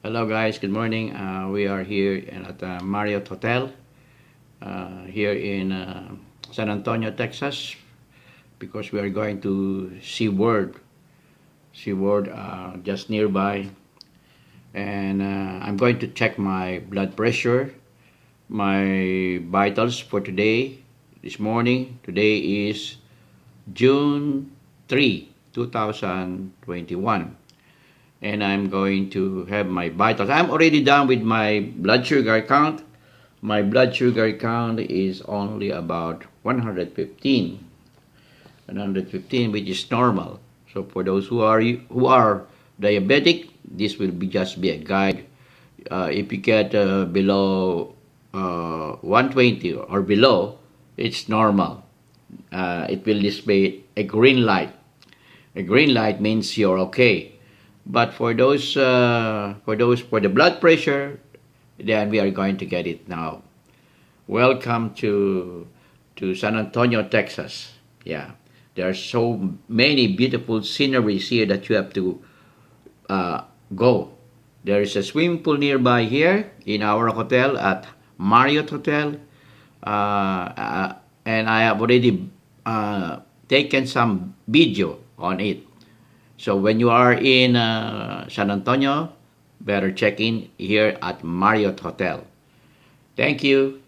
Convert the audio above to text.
Hello guys, good morning. We are here at the Marriott Hotel here in San Antonio, Texas, because we are going to SeaWorld just nearby, and I'm going to check my blood pressure, my vitals for today, this morning. Today is June 3, 2021. And I'm going to have my vitals. I'm already done with my blood sugar count. My blood sugar count is only about 115, which is normal. So for those who are diabetic, this will be a guide. If you get below 120 or below, it's normal. It will display a green light. A green light means you're okay. But for the blood pressure, then we are going to get it now. Welcome to San Antonio, Texas. Yeah, there are so many beautiful sceneries here that you have to go. There is a swimming pool nearby here in our hotel at Marriott Hotel, and I have already taken some video on it. So when you are in San Antonio, better check in here at Marriott Hotel. Thank you.